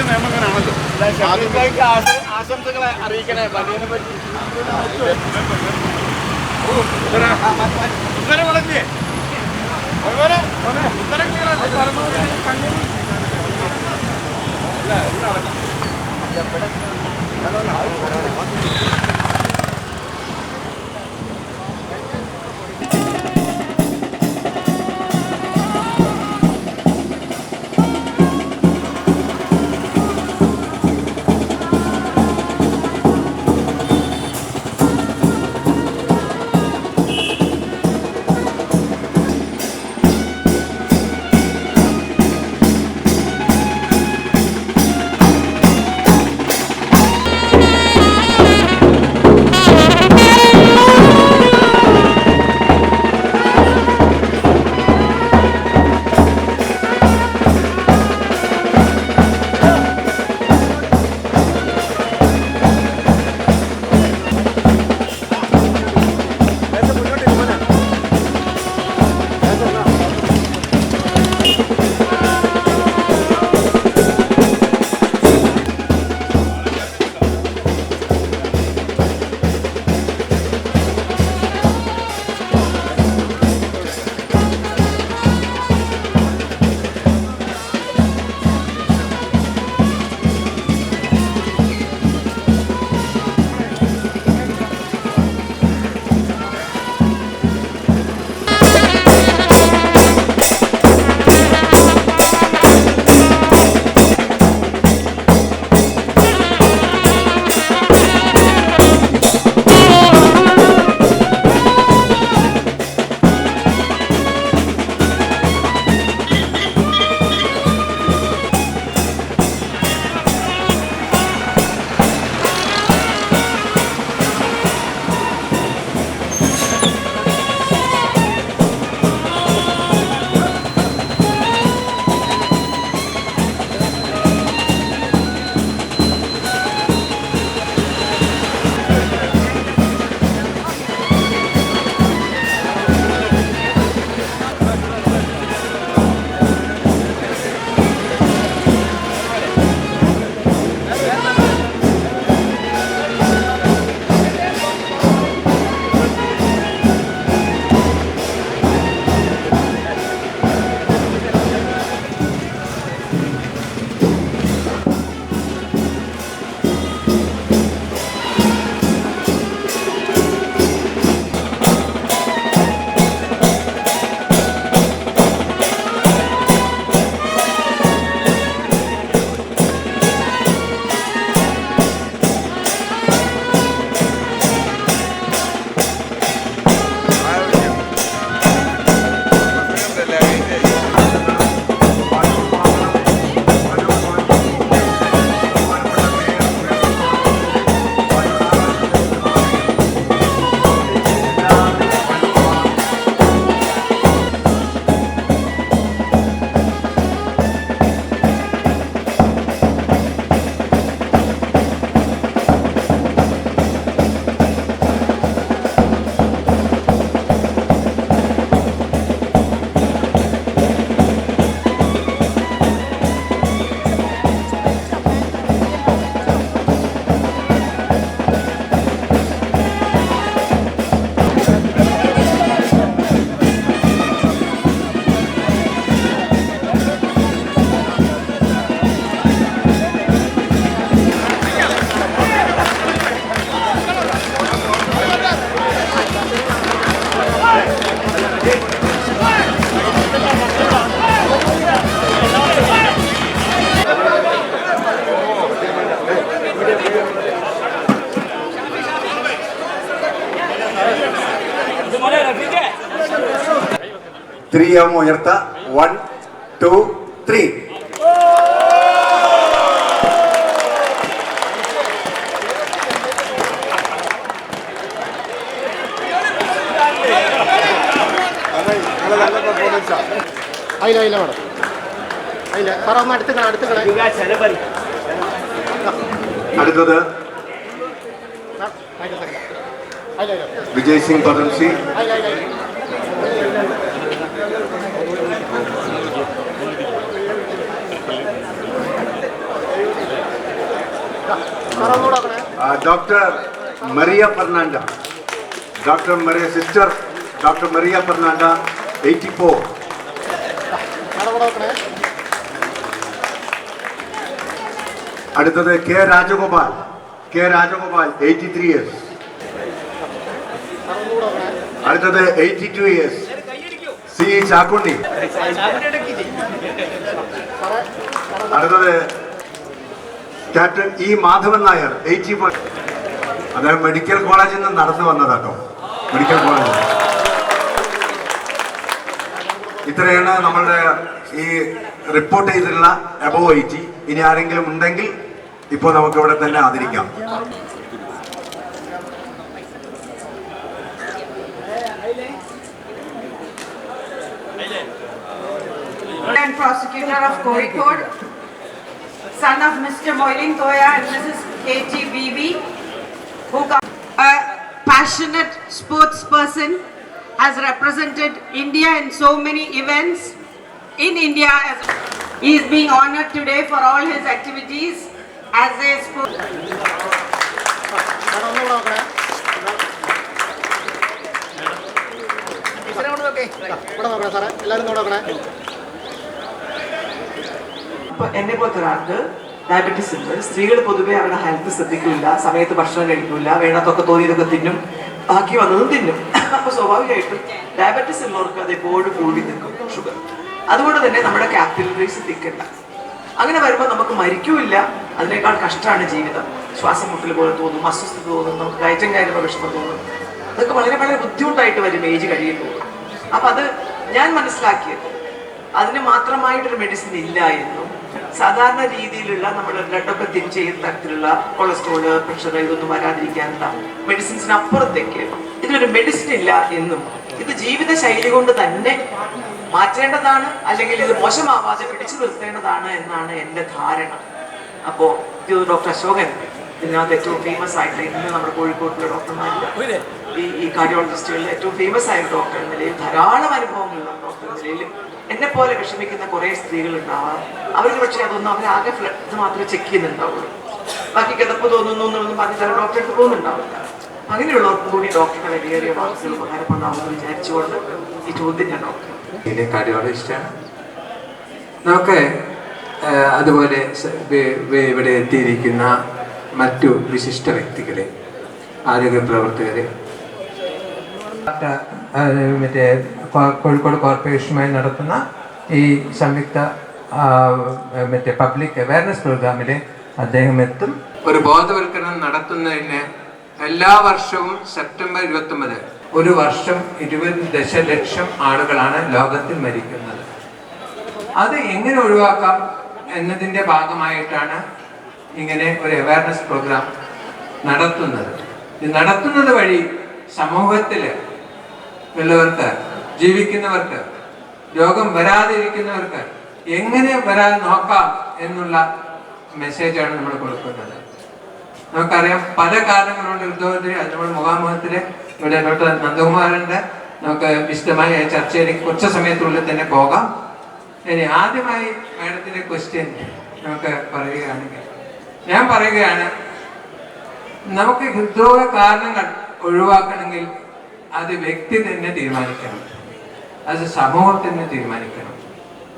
നിയമങ്ങളാണല്ലോ. ആശംസകളെ അറിയിക്കണേ. പനിയെ പറ്റി ഉത്തരം വളഞ്ഞേ ത്രീയാവും ഉയർത്ത 1 2 3 അതില മേഡം അതില പറ അടുത്തത് വിജയ് സിംഗ് പദംസി സാർ ഒന്നുകൂടെ നോക്കണേ. Doctor Maria Fernanda. Doctor Maria sister doctor Maria Fernanda 84. സാറെ കൂടെ നോക്കണേ. അടുത്തത് K Rajagopal. K Rajagopal 83 years. Sir ഒന്നുകൂടെ നോക്കണേ. അടുത്തത് 82 years. സി ചാക്കുണ്ടി. അടുത്തത് ക്യാപ്റ്റൻ ഇ മാധവൻ നായർ 85. അദ്ദേഹം മെഡിക്കൽ കോളേജിൽ നിന്ന് നടന്നു വന്നതാട്ടോ. Medical college. ഇത്രയാണ് നമ്മളുടെ ഈ റിപ്പോർട്ട് ചെയ്തിട്ടുള്ള അബോവ് 80. ഇനി ആരെങ്കിലും ഉണ്ടെങ്കിൽ ഇപ്പോൾ നമുക്ക് ഇവിടെ തന്നെ ആദരിക്കാം. And prosecutor of Kozhikode, son of Mr. Moilin Toya and Mrs. K.T. Vivi, who a passionate sports person, has represented India in so many events in India. He is being honored today for all his activities as a sport. Sir ഒന്നുകൂടെ നോക്കണേ. ഇവിടെ നോക്കണേ സാറേ. എല്ലാവരും നോക്കണേ. എന്നെ പോലത്തെ ഒരാൾക്ക് ഡയബറ്റീസ് ഉണ്ട്. സ്ത്രീകൾ പൊതുവെ അവരുടെ ഹെൽത്ത് ശ്രദ്ധിക്കില്ല, സമയത്ത് ഭക്ഷണം കഴിക്കില്ല, വേണ്ടതൊക്കെ തോന്നിയതൊക്കെ തിന്നും, ബാക്കി വന്നതും തിന്നും. അപ്പൊ സ്വാഭാവികമായിട്ടും ഡയബറ്റീസ് ഉള്ളവർക്ക് അത് എപ്പോഴും കൂടി നിൽക്കും ഷുഗർ. അതുകൊണ്ട് തന്നെ നമ്മുടെ കാപ്പിലറീസ് തിക്കല്ല. അങ്ങനെ വരുമ്പോൾ നമുക്ക് മരിക്കൂല്ല, അതിനേക്കാൾ കഷ്ടമാണ് ജീവിതം. ശ്വാസം മുട്ടൽ പോലെ തോന്നും, അസ്വസ്ഥത തോന്നും, നമുക്ക് കയറ്റം കയറുമ്പോൾ വിഷമം തോന്നും. അതൊക്കെ വളരെ വളരെ ബുദ്ധിമുട്ടായിട്ട് വരും ഏജ് കഴിയുമ്പോൾ. അപ്പൊ അത് ഞാൻ മനസ്സിലാക്കിയത് അതിന് മാത്രമായിട്ടൊരു മെഡിസിൻ ഇല്ല എന്നും, സാധാരണ രീതിയിലുള്ള നമ്മുടെ ബ്ലഡൊക്കെ തിരിച്ച് ചെയ്യുന്ന തരത്തിലുള്ള കൊളസ്ട്രോള്, പ്രഷർ ഇതൊന്നും വരാതിരിക്കാനുള്ള മെഡിസിൻസിന് അപ്പുറത്തേക്ക് ഇതിനൊരു മെഡിസിൻ ഇല്ല എന്നും, ഇത് ജീവിത ശൈലി കൊണ്ട് തന്നെ മാറ്റേണ്ടതാണ്, അല്ലെങ്കിൽ ഇത് മോശമാവാതെ പിടിച്ചു നിർത്തേണ്ടതാണ് എന്നാണ് എൻ്റെ ധാരണ. അപ്പോൾ ഇത് ഡോക്ടർ അശോകൻ ഇതിനകത്ത് ഏറ്റവും ഫേമസ് ആയിട്ട് ഇന്ന് നമ്മുടെ കോഴിക്കോട്ടിലെ ഡോക്ടർമാരിൽ ഈ കാർഡിയോളജിസ്റ്റുകളിൽ ഏറ്റവും ഫേമസ് ആയ ഡോക്ടർ എന്ന നിലയിൽ ധാരാളം അനുഭവങ്ങളുള്ള ഡോക്ടർ എന്ന നിലയിലും എന്നെ പോലെ വിഷമിക്കുന്ന കുറേ സ്ത്രീകൾ ഉണ്ടാവാം. അവർക്ക് പക്ഷേ അതൊന്നും അവരാകെ ഇത് മാത്രമേ ചെക്ക് ചെയ്യുന്നുണ്ടാവുള്ളൂ. ബാക്കി കിടപ്പ് തോന്നുന്നു എന്നൊന്നും പറഞ്ഞിട്ട് അവർ ഡോക്ടറെ അടുത്ത് പോകുന്നുണ്ടാവില്ല. അങ്ങനെയുള്ളവർക്കും കൂടി ഡോക്ടറുടെ വലിയ വാക്കുകൾ ഉപകാരപ്പെടുന്നാവുമെന്ന് വിചാരിച്ചുകൊണ്ട് ഈ ചോദ്യം ഞാൻ ഡോക്ടർ കാർഡിയോളജിസ്റ്റാണ്. നമുക്ക് അതുപോലെ ഇവിടെ എത്തിയിരിക്കുന്ന മറ്റു വിശിഷ്ട വ്യക്തികളെ, ആരോഗ്യ പ്രവർത്തകരെ, മറ്റേ കോഴിക്കോട് കോർപ്പറേഷനുമായി നടത്തുന്ന ഈ സംയുക്ത മറ്റേ പബ്ലിക് അവയർനെസ് പ്രോഗ്രാമിൽ അദ്ദേഹം എത്തും. ഒരു ബോധവൽക്കരണം നടത്തുന്നതിന് എല്ലാ വർഷവും സെപ്റ്റംബർ 29 ഒരു വർഷം 20 ദശലക്ഷം ആളുകളാണ് ലോകത്തിൽ മരിക്കുന്നത്. അത് എങ്ങനെ ഒഴിവാക്കാം എന്നതിൻ്റെ ഭാഗമായിട്ടാണ് ഇങ്ങനെ ഒരു അവയർനെസ് പ്രോഗ്രാം നടത്തുന്നത്. ഇത് നടത്തുന്നത് വഴി സമൂഹത്തിൽ ഉള്ളവർക്ക്, ജീവിക്കുന്നവർക്ക്, രോഗം വരാതിരിക്കുന്നവർക്ക് എങ്ങനെ വരാതെ നോക്കാം എന്നുള്ള മെസ്സേജാണ് നമ്മൾ കൊടുക്കുന്നത്. നമുക്കറിയാം പല കാരണങ്ങളുണ്ട് ഹൃദയത്തിൽ. അത് നമ്മൾ മുഖാമുഖത്തിൽ ഇവിടെ ഡോക്ടർ നന്ദകുമാറിൻ്റെ നമുക്ക് വിശദമായ ചർച്ചയിലേക്ക് കുറച്ച് സമയത്തുള്ളിൽ തന്നെ പോകാം. ഇനി ആദ്യമായി മാഡത്തിൻ്റെ ക്വസ്റ്റ്യൻ നമുക്ക് പറയുകയാണെങ്കിൽ, ഞാൻ പറയുകയാണ്, നമുക്ക് ഹൃദ്രോഗ കാരണങ്ങൾ ഒഴിവാക്കണമെങ്കിൽ അത് വ്യക്തി തന്നെ തീരുമാനിക്കണം, അത് സമൂഹത്തിന് തീരുമാനിക്കണം.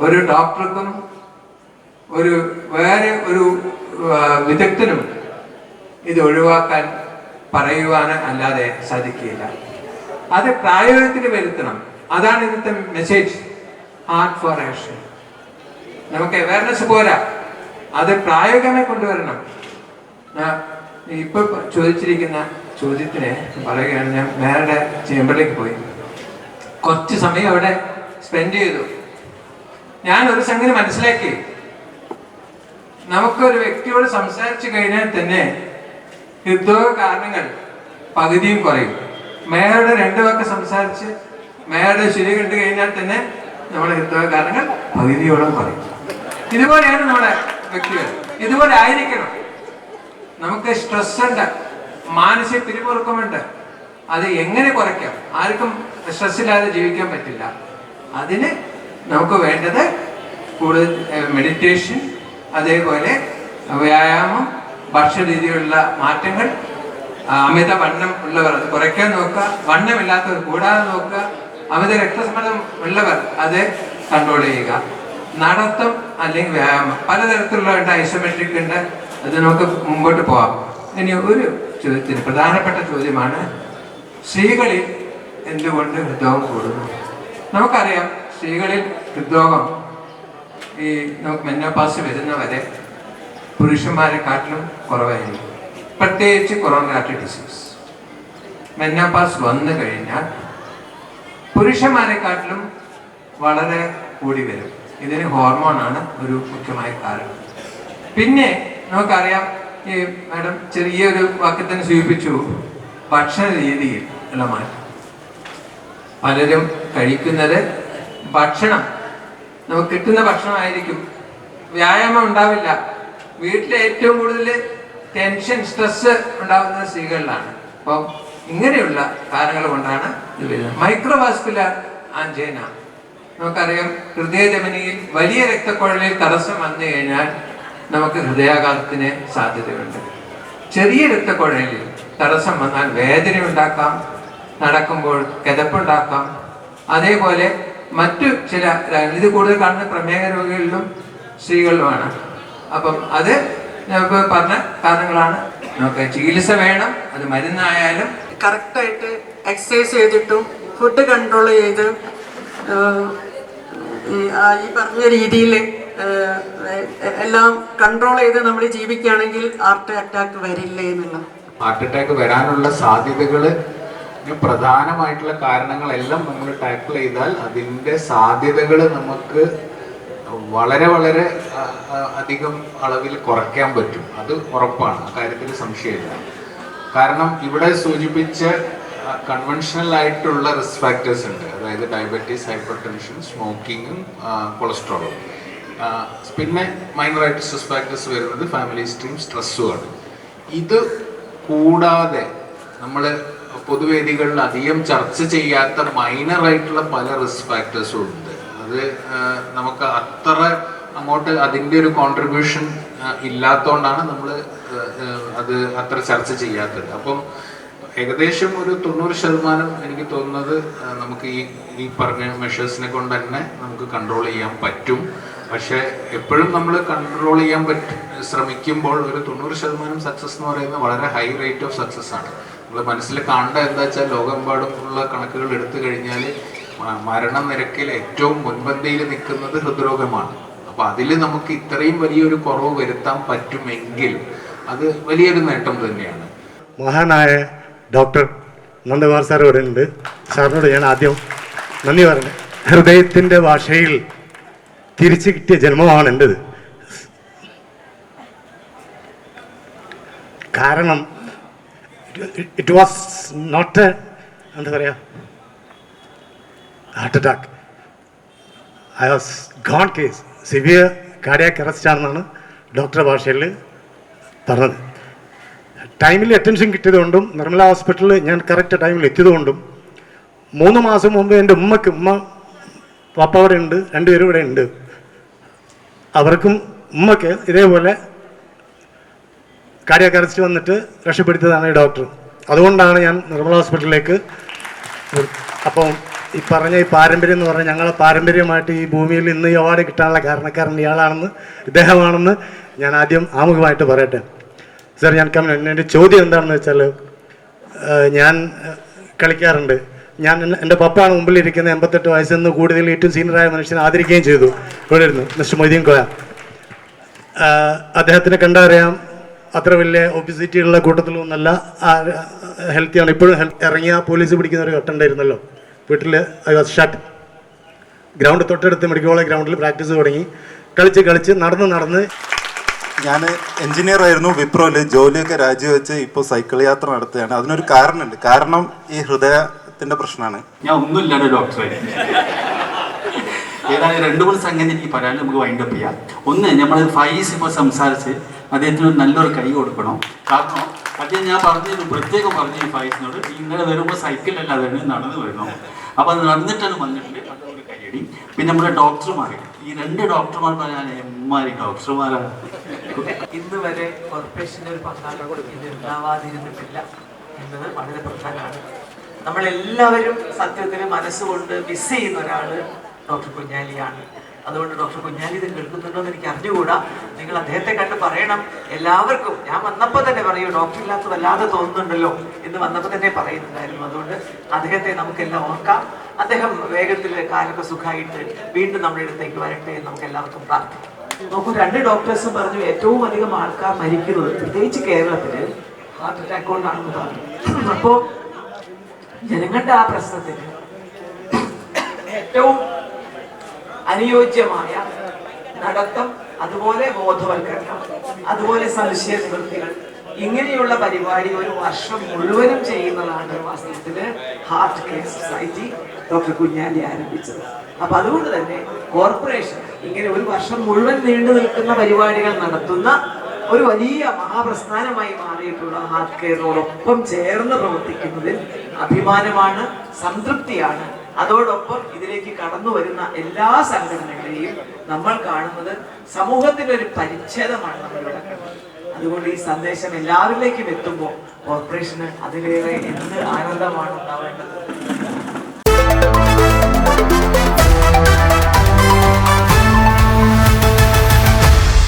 ഒരു ഡോക്ടർക്കും വേറെ ഒരു വിദഗ്ധനും ഇത് ഒഴിവാക്കാൻ പറയുവാൻ അല്ലാതെ സാധിക്കില്ല. അത് പ്രായോഗികത്തിൽ വരുത്തണം. അതാണ് ഇന്നത്തെ മെസ്സേജ്, ഹാർട്ട് ഫോർ ആക്ഷൻ. നമുക്ക് അവയർനെസ് പോരാ, അത് പ്രായോഗികമായി കൊണ്ടുവരണം. ഇപ്പൊ ചോദിച്ചിരിക്കുന്ന ചോദ്യത്തിന് പറയുകയാണ്, ഞാൻ മേരുടെ ചേംബറിലേക്ക് പോയി കുറച്ച് സമയം അവിടെ സ്പെൻഡ് ചെയ്തു. ഞാൻ ഒരു സംഗതി മനസ്സിലാക്കി, നമുക്കൊരു വ്യക്തിയോട് സംസാരിച്ചു കഴിഞ്ഞാൽ തന്നെ ഹൃദ്രോഗ കാരണങ്ങൾ പകുതിയും കുറയും. മേയറുടെ 2 വാക്ക് സംസാരിച്ച് മേയറുടെ ശരി കണ്ടു കഴിഞ്ഞാൽ തന്നെ നമ്മുടെ ഹൃദ്രോഗ കാരണങ്ങൾ പകുതിയോളം കുറയും. ഇതുപോലെയാണ് നമ്മുടെ വ്യക്തികൾ, ഇതുപോലെ ആയിരിക്കണം. നമുക്ക് സ്ട്രെസ് ഉണ്ട്, മാനസിക പിരിമുറുക്കമുണ്ട്. അത് എങ്ങനെ കുറയ്ക്കാം? ആർക്കും സ്ട്രെസ് ഇല്ലാതെ ജീവിക്കാൻ പറ്റില്ല. അതിന് നമുക്ക് വേണ്ടത് കൂടുതൽ മെഡിറ്റേഷൻ, അതേപോലെ വ്യായാമം, ഭക്ഷണ രീതിയിലുള്ള മാറ്റങ്ങൾ, അമിത വണ്ണം ഉള്ളവർ അത് കുറയ്ക്കാൻ നോക്കുക, വണ്ണമില്ലാത്തവർ കൂടാതെ നോക്കുക, അമിത രക്തസമ്മർദ്ദം ഉള്ളവർ അത് കൺട്രോൾ ചെയ്യുക. നടത്തം അല്ലെങ്കിൽ വ്യായാമം പലതരത്തിലുള്ള ഐസോമെട്രിക് ഉണ്ട്, അത് നമുക്ക് മുമ്പോട്ട് പോകാം. ഇനി ഒരു ചോദ്യത്തിന് പ്രധാനപ്പെട്ട ചോദ്യമാണ്, സ്ത്രീകളിൽ എന്തുകൊണ്ട് ഹൃദ്രോഗം കൂടുന്നു? നമുക്കറിയാം സ്ത്രീകളിൽ ഹൃദ്രോഗം ഈ നമുക്ക് മെനോപോസ് വരുന്നവരെ പുരുഷന്മാരെക്കാട്ടിലും കുറവായിരിക്കും. പ്രത്യേകിച്ച് കൊറോണറി ഡിസീസ് മെനോപോസ് വന്നു കഴിഞ്ഞാൽ പുരുഷന്മാരെക്കാട്ടിലും വളരെ കൂടി വരും. ഇതിന് ഹോർമോണാണ് ഒരു മുഖ്യമായ കാരണം. പിന്നെ നമുക്കറിയാം, ഈ മാഡം ചെറിയൊരു വാക്കിൽ തന്നെ സൂചിപ്പിച്ചു, ഭക്ഷണ രീതിയിൽ ഉള്ള മാറ്റം. പലരും കഴിക്കുന്നത് ഭക്ഷണം നമുക്ക് കിട്ടുന്ന ഭക്ഷണമായിരിക്കും, വ്യായാമം ഉണ്ടാവില്ല. വീട്ടിലെ ഏറ്റവും കൂടുതൽ ടെൻഷൻ, സ്ട്രെസ് ഉണ്ടാകുന്നത് സ്ത്രീകളിലാണ്. അപ്പം ഇങ്ങനെയുള്ള കാരണങ്ങൾ കൊണ്ടാണ് ഇത് വരുന്നത്. മൈക്രോവാസ്കുലർ ആൻജൈന നമുക്കറിയാം, ഹൃദയധമനിയിൽ വലിയ രക്തക്കുഴലിൽ തടസ്സം വന്നു കഴിഞ്ഞാൽ നമുക്ക് ഹൃദയാഘാതത്തിന് സാധ്യതയുണ്ട്. ചെറിയ രക്തക്കുഴലിൽ തടസ്സം വന്നാൽ വേദന ഉണ്ടാക്കാം, നടക്കുമ്പോൾ കിതപ്പുണ്ടാക്കാം. അതേപോലെ മറ്റു ചില, ഇത് കൂടുതൽ കാണുന്ന പ്രമേഹ രോഗികളിലും സ്ത്രീകളിലുമാണ്. അപ്പം അത് നമുക്ക് പറഞ്ഞ കാരണങ്ങളാണ്. നമുക്ക് ചികിത്സ വേണം, അത് മരുന്നായാലും. കറക്റ്റായിട്ട് എക്സസൈസ് ചെയ്തിട്ടും ഫുഡ് കൺട്രോൾ ചെയ്ത് ഈ പറഞ്ഞ രീതിയിൽ എല്ലാം കൺട്രോൾ ചെയ്ത് നമ്മൾ ജീവിക്കുകയാണെങ്കിൽ ഹാർട്ട് അറ്റാക്ക് വരില്ലേ എന്നുള്ളത്. ഹാർട്ട് അറ്റാക്ക് വരാനുള്ള സാധ്യതകൾ, പ്രധാനമായിട്ടുള്ള കാരണങ്ങളെല്ലാം നമ്മൾ ടാക്കിൾ ചെയ്താൽ അതിൻ്റെ സാധ്യതകൾ നമുക്ക് വളരെ വളരെ അധികം അളവിൽ കുറയ്ക്കാൻ പറ്റും. അത് ഉറപ്പാണ്, അക്കാര്യത്തിൽ സംശയമില്ല. കാരണം ഇവിടെ സൂചിപ്പിച്ച കൺവെൻഷണൽ ആയിട്ടുള്ള റിസ്ക് ഫാക്ടേഴ്സ് ഉണ്ട്, അതായത് ഡയബറ്റീസ്, ഹൈപ്പർ ടെൻഷൻ, സ്മോക്കിങ്ങും കൊളസ്ട്രോളും. പിന്നെ മൈനറായിട്ട് റിസ്ക് ഫാക്ടേഴ്സ് വരുന്നത് ഫാമിലി ഹിസ്റ്ററിയും സ്ട്രെസ്സുമാണ്. ഇത് കൂടാതെ നമ്മൾ പൊതുവേദികളിൽ അധികം ചർച്ച ചെയ്യാത്ത മൈനറായിട്ടുള്ള പല റിസ്ക് ഫാക്ടേഴ്സും ഉണ്ട്. അത് നമുക്ക് അത്ര അങ്ങോട്ട് അതിൻ്റെ ഒരു കോൺട്രിബ്യൂഷൻ ഇല്ലാത്തതുകൊണ്ടാണ് നമ്മൾ അത് അത്ര ചർച്ച ചെയ്യാത്തത്. അപ്പം ഏകദേശം ഒരു 90% എനിക്ക് തോന്നുന്നത് നമുക്ക് ഈ പറഞ്ഞ മെഷേഴ്സിനെ കൊണ്ട് തന്നെ നമുക്ക് കൺട്രോൾ ചെയ്യാൻ പറ്റും. പക്ഷേ എപ്പോഴും നമ്മൾ കൺട്രോൾ ചെയ്യാൻ ശ്രമിക്കുമ്പോൾ ഒരു 90% സക്സസ് എന്ന് പറയുന്നത് വളരെ ഹൈ റേറ്റ് ഓഫ് സക്സസ് ആണ്. നമ്മൾ മനസ്സിൽ കാണേണ്ട എന്താ വെച്ചാൽ, ലോകമെമ്പാടും ഉള്ള കണക്കുകൾ എടുത്തു കഴിഞ്ഞാൽ മരണനിരക്കിൽ ഏറ്റവും മുൻപന്തിയിൽ നിൽക്കുന്നത് ഹൃദ്രോഗമാണ്. അപ്പോൾ അതിൽ നമുക്ക് ഇത്രയും വലിയൊരു കുറവ് വരുത്താൻ പറ്റുമെങ്കിൽ അത് വലിയൊരു നേട്ടം തന്നെയാണ്. മഹാനായ ഡോക്ടർ നന്ദകുമാർ സാർ ഇവിടെ ഉണ്ട്. സാറിനോട് ഞാൻ ആദ്യം നന്ദി പറഞ്ഞു. ഹൃദയത്തിൻ്റെ ഭാഷയിൽ തിരിച്ചു കിട്ടിയ ജന്മമാണ് എൻ്റെത്. കാരണം ഇറ്റ് വാസ് നോട്ട് എന്താ പറയുക heart attack. I was gone case, severe cardiac arrest ആണെന്നാണ് ഡോക്ടറുടെ ഭാഷയിൽ പറഞ്ഞത്. ടൈമിൽ അറ്റൻഷൻ കിട്ടിയതുകൊണ്ടും നിർമ്മല ഹോസ്പിറ്റലിൽ ഞാൻ കറക്റ്റ് ടൈമിൽ എത്തിയതുകൊണ്ടും 3 മാസം മുമ്പ് എൻ്റെ ഉമ്മ പാപ്പ അവിടെ ഉണ്ട്, 2 പേരും ഇവിടെ ഉണ്ട്. അവർക്കും ഉമ്മയ്ക്ക് ഇതേപോലെ കാർഡിയാക് അറസ്റ്റ് വന്നിട്ട് രക്ഷപ്പെടുത്തിയതാണ് ഈ ഡോക്ടർ. അതുകൊണ്ടാണ് ഞാൻ നിർമ്മല ഹോസ്പിറ്റലിലേക്ക്. അപ്പം ഈ പറഞ്ഞ ഈ പാരമ്പര്യം എന്ന് പറഞ്ഞാൽ ഞങ്ങളെ പാരമ്പര്യമായിട്ട് ഈ ഭൂമിയിൽ ഇന്ന് ഈ അവാർഡ് കിട്ടാനുള്ള കാരണക്കാരൻ ഇദ്ദേഹമാണെന്ന് ഞാൻ ആദ്യം ആമുഖമായിട്ട് പറയട്ടെ. സാർ, ഞാൻ എൻ്റെ ചോദ്യം എന്താണെന്ന് വെച്ചാൽ, ഞാൻ കളിക്കാറുണ്ട്. എൻ്റെ പപ്പയാണ് മുമ്പിലിരിക്കുന്ന 88 വയസ്സിൽ കൂടുതൽ ഏറ്റവും സീനിയറായ മനുഷ്യനെ ആദരിക്കുകയും ചെയ്തു. ഇവിടെ ഇരുന്നു മിസ്റ്റർ മൊയ്തീൻ കോയ. അദ്ദേഹത്തിനെ കണ്ടറിയാം, അത്ര വലിയ ഒബിസിറ്റി ഉള്ള കൂട്ടത്തിലൊന്നല്ല, ഹെൽത്തിയാണ്. ഇപ്പോഴും ഇറങ്ങിയ പോലീസ് പിടിക്കുന്ന ഒരു ഘട്ടമുണ്ടായിരുന്നല്ലോ വീട്ടിൽ. I was shut. ഗ്രൗണ്ട് തൊട്ടടുത്ത് മെഡിക്കൽ കോളേജ് ഗ്രൗണ്ടിൽ പ്രാക്ടീസ് തുടങ്ങി. കളിച്ച് നടന്ന് ഞാൻ എൻജിനീയർ ആയിരുന്നു. വിപ്രോയിൽ ജോലിയൊക്കെ രാജിവെച്ച് ഇപ്പോൾ സൈക്കിൾ യാത്ര നടത്തുകയാണ്. അതിനൊരു കാരണമുണ്ട്. കാരണം ഈ ഹൃദയത്തിൻ്റെ പ്രശ്നമാണ്. ഞാൻ ഒന്നുമില്ലാണ്ട് ഡോക്ടറെ ഏതായാലും 2-3 സംഗതി എനിക്ക് പറയാൻ നമുക്ക് വൈൻഡപ്പ് ചെയ്യാം. ഒന്ന്, നമ്മൾ ഫൈസ് ഇപ്പോൾ സംസാരിച്ച് അദ്ദേഹത്തിന് നല്ലൊരു കൈ കൊടുക്കണം. കാരണം അദ്ദേഹം ഞാൻ പ്രത്യേകം പറഞ്ഞു ഫൈസിനോട്, ഇങ്ങനെ വരുമ്പോൾ സൈക്കിളല്ലാതെ നടന്ന് വരണം. അപ്പോൾ അത് നടന്നിട്ടാണ് വന്നിട്ടുണ്ട്, അതൊരു കൈയടി. പിന്നെ നമ്മുടെ ഡോക്ടർമാർ, ഈ 2 ഡോക്ടർമാർ പറഞ്ഞാൽ എമ്മാരി ഡോക്ടർമാരാണ്. ഇന്ന് വരെ കോർപ്പറേഷൻ്റെ ഒരു പങ്കാളിത്തം ഇത് ഉണ്ടാവാതിരുന്നിട്ടില്ല എന്നത് വളരെ പ്രധാനമാണ്. നമ്മളെല്ലാവരും സത്യത്തിൽ മനസ്സുകൊണ്ട് മിസ് ചെയ്യുന്ന ഒരാൾ ഡോക്ടർ കുഞ്ഞാലിയാണ്. അതുകൊണ്ട് ഡോക്ടർ കുഞ്ഞാലി ഇത് കേൾക്കുന്നുണ്ടോ എന്ന് എനിക്ക് അറിഞ്ഞുകൂടാ. നിങ്ങൾ അദ്ദേഹത്തെ കണ്ട് പറയണം എല്ലാവർക്കും. ഞാൻ വന്നപ്പോൾ തന്നെ പറയൂ, ഡോക്ടർ ഇല്ലാത്ത വല്ലാതെ തോന്നുന്നുണ്ടല്ലോ എന്ന് വന്നപ്പോൾ തന്നെ പറയുന്നുണ്ടായിരുന്നു. അതുകൊണ്ട് അദ്ദേഹത്തെ നമുക്കെല്ലാം ഓർക്കാം. അദ്ദേഹം വേഗത്തിൽ കാലൊക്കെ സുഖമായിട്ട് വീണ്ടും നമ്മുടെ അടുത്തേക്ക് വരട്ടെ എന്ന് നമുക്ക് എല്ലാവർക്കും പ്രാർത്ഥിക്കാം. നോക്കൂ, 2 ഡോക്ടേഴ്സും പറഞ്ഞു ഏറ്റവും അധികം ആൾക്കാർ മരിക്കുന്നത് പ്രത്യേകിച്ച് കേരളത്തിൽ ഹാർട്ട് അറ്റാക്ക് കൊണ്ടാണെന്ന് പറഞ്ഞു. അപ്പോൾ ജനങ്ങളുടെ ആ പ്രശ്നത്തിന് ഏറ്റവും അനുയോജ്യമായ നടത്തം, അതുപോലെ ബോധവൽക്കരണം, അതുപോലെ സംശയ നിവൃത്തികൾ, ഇങ്ങനെയുള്ള പരിപാടി ഒരു വർഷം മുഴുവനും ചെയ്യുന്നതാണ് വാസ്തവത്തില് heart care society doctor Kunjali ആരംഭിച്ചത്. അപ്പൊ അതുകൊണ്ട് തന്നെ കോർപ്പറേഷൻ ഇങ്ങനെ ഒരു വർഷം മുഴുവൻ നീണ്ടു നിൽക്കുന്ന പരിപാടികൾ നടത്തുന്ന ഒരു വലിയ മഹാപ്രസ്ഥാനമായി മാറിയിട്ടുള്ള ഹാർട്ട് കെയറിനോടൊപ്പം ചേർന്ന് പ്രവർത്തിക്കുന്നതിൽ അഭിമാനമാണ്, സംതൃപ്തിയാണ്. അതോടൊപ്പം ഇതിലേക്ക് കടന്നു വരുന്ന എല്ലാ സംഘടനകളെയും നമ്മൾ കാണുന്നത് സമൂഹത്തിന്റെ ഒരു പരിച്ഛേദമാണ് നമ്മളിവിടെ കണ്ടത്. അതുകൊണ്ട് ഈ സന്ദേശം എല്ലാവരിലേക്കും എത്തുമ്പോൾ കോർപ്പറേഷന് അതിലേറെ എന്ത് ആനന്ദമാണ് ഉണ്ടാവേണ്ടത്.